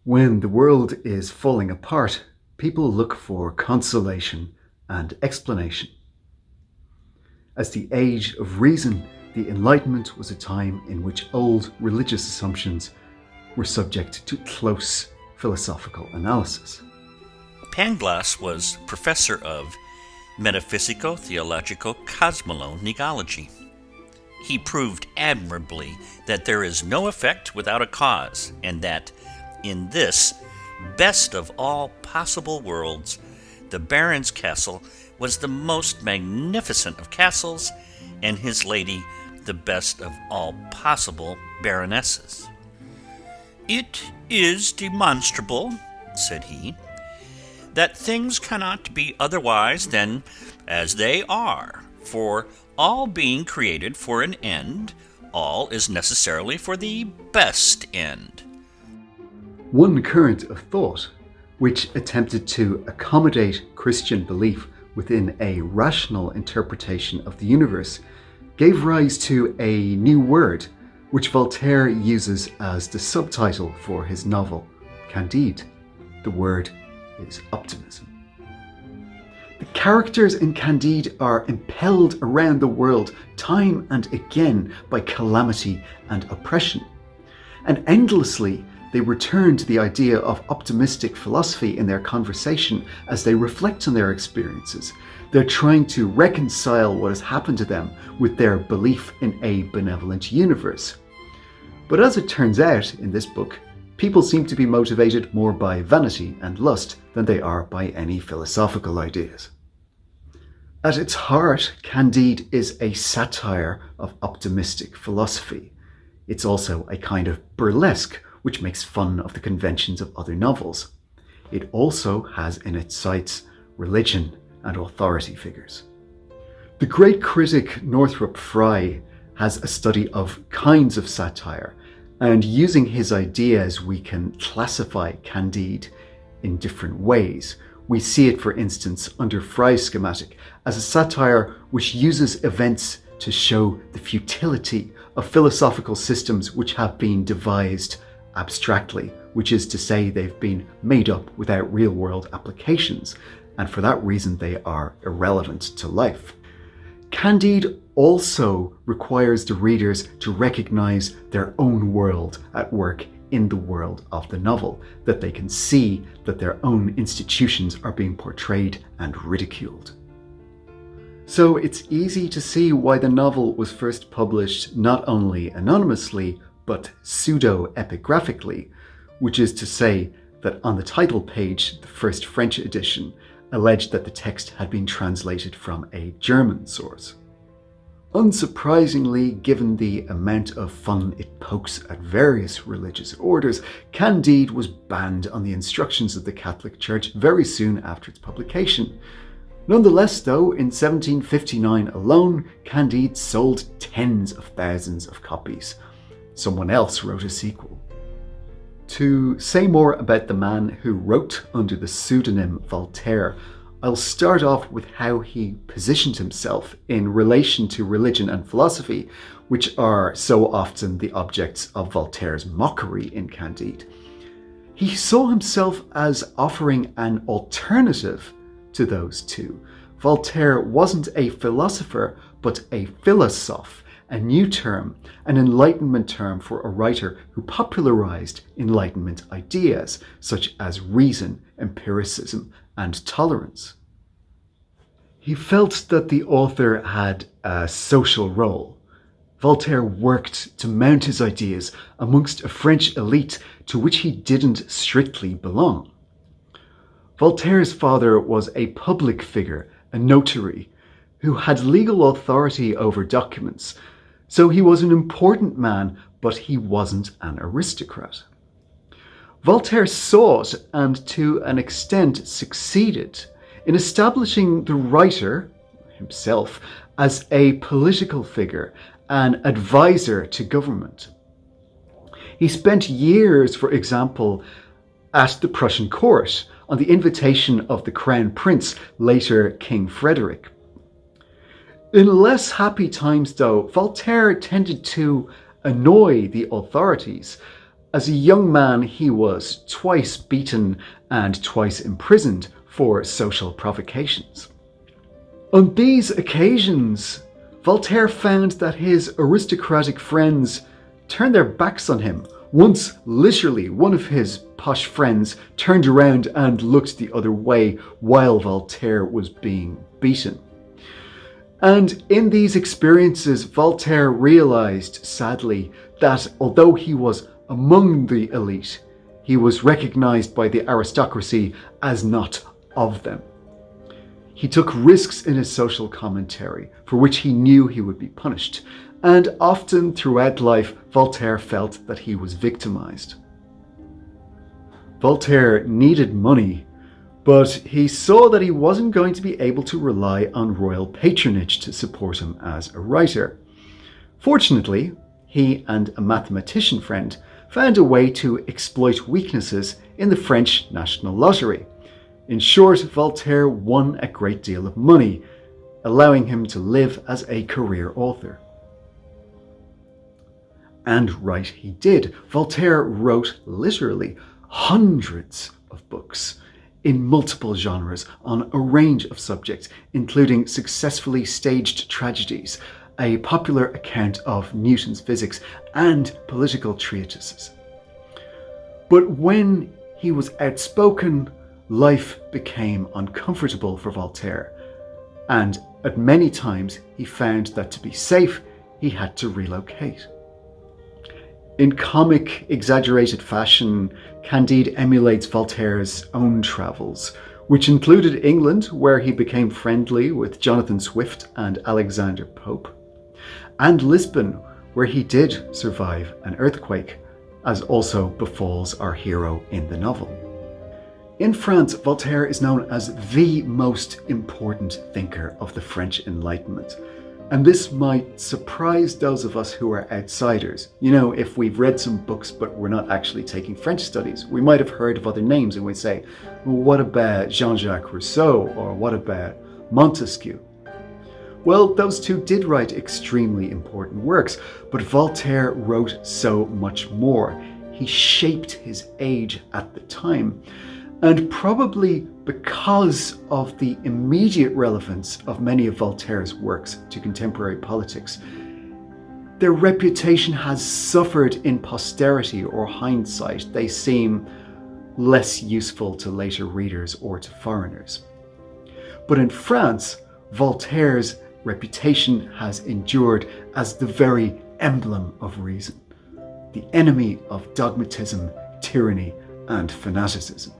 When the world is falling apart, people look for consolation and explanation. As the age of reason, the Enlightenment was a time in which old religious assumptions were subject to close philosophical analysis. Pangloss was professor of metaphysico-theological cosmolo-negology. He proved admirably that there is no effect without a cause, and that in this best of all possible worlds, the Baron's castle was the most magnificent of castles, and his lady the best of all possible baronesses. "It is demonstrable," said he, "that things cannot be otherwise than as they are, for all being created for an end, all is necessarily for the best end." One current of thought, which attempted to accommodate Christian belief within a rational interpretation of the universe, gave rise to a new word, which Voltaire uses as the subtitle for his novel, Candide. The word is optimism. The characters in Candide are impelled around the world time and again by calamity and oppression, and endlessly they return to the idea of optimistic philosophy in their conversation as they reflect on their experiences. They're trying to reconcile what has happened to them with their belief in a benevolent universe. But as it turns out in this book, people seem to be motivated more by vanity and lust than they are by any philosophical ideas. At its heart, Candide is a satire of optimistic philosophy. It's also a kind of burlesque which makes fun of the conventions of other novels. It also has in its sights religion and authority figures. The great critic Northrop Frye has a study of kinds of satire, and using his ideas we can classify Candide in different ways. We see it, for instance, under Frye's schematic as a satire which uses events to show the futility of philosophical systems which have been devised abstractly, which is to say they've been made up without real-world applications, and for that reason they are irrelevant to life. Candide also requires the readers to recognize their own world at work in the world of the novel, that they can see that their own institutions are being portrayed and ridiculed. So it's easy to see why the novel was first published not only anonymously, but pseudo-epigraphically, which is to say that on the title page, the first French edition alleged that the text had been translated from a German source. Unsurprisingly, given the amount of fun it pokes at various religious orders, Candide was banned on the instructions of the Catholic Church very soon after its publication. Nonetheless, though, in 1759 alone, Candide sold tens of thousands of copies. Someone else wrote a sequel. To say more about the man who wrote under the pseudonym Voltaire, I'll start off with how he positioned himself in relation to religion and philosophy, which are so often the objects of Voltaire's mockery in Candide. He saw himself as offering an alternative to those two. Voltaire wasn't a philosopher, but a philosophe, a new term, an Enlightenment term for a writer who popularized Enlightenment ideas such as reason, empiricism, and tolerance. He felt that the author had a social role. Voltaire worked to mount his ideas amongst a French elite to which he didn't strictly belong. Voltaire's father was a public figure, a notary, who had legal authority over documents, so he was an important man, but he wasn't an aristocrat. Voltaire sought, and to an extent succeeded, in establishing the writer, himself, as a political figure, an advisor to government. He spent years, for example, at the Prussian court, on the invitation of the Crown Prince, later King Frederick. In less happy times, though, Voltaire tended to annoy the authorities, As a young man, he was twice beaten and twice imprisoned for social provocations. On these occasions, Voltaire found that his aristocratic friends turned their backs on him. Once, literally, one of his posh friends turned around and looked the other way while Voltaire was being beaten. And in these experiences, Voltaire realized, sadly, that although he was among the elite, he was recognized by the aristocracy as not of them. He took risks in his social commentary, for which he knew he would be punished, and often throughout life, Voltaire felt that he was victimized. Voltaire needed money, but he saw that he wasn't going to be able to rely on royal patronage to support him as a writer. Fortunately, he and a mathematician friend found a way to exploit weaknesses in the French national lottery. In short, Voltaire won a great deal of money, allowing him to live as a career author. And right he did. Voltaire wrote literally hundreds of books in multiple genres on a range of subjects, including successfully staged tragedies, a popular account of Newton's physics, and political treatises. But when he was outspoken, life became uncomfortable for Voltaire, and at many times he found that to be safe, he had to relocate. In comic, exaggerated fashion, Candide emulates Voltaire's own travels, which included England, where he became friendly with Jonathan Swift and Alexander Pope, and Lisbon, where he did survive an earthquake, as also befalls our hero in the novel. In France, Voltaire is known as the most important thinker of the French Enlightenment. And this might surprise those of us who are outsiders. You know, if we've read some books but we're not actually taking French studies, we might have heard of other names and we'd say, well, what about Jean-Jacques Rousseau, or what about Montesquieu? Well, those two did write extremely important works, but Voltaire wrote so much more. He shaped his age at the time. And probably because of the immediate relevance of many of Voltaire's works to contemporary politics, their reputation has suffered in posterity or hindsight. They seem less useful to later readers or to foreigners. But in France, Voltaire's reputation has endured as the very emblem of reason, the enemy of dogmatism, tyranny, and fanaticism.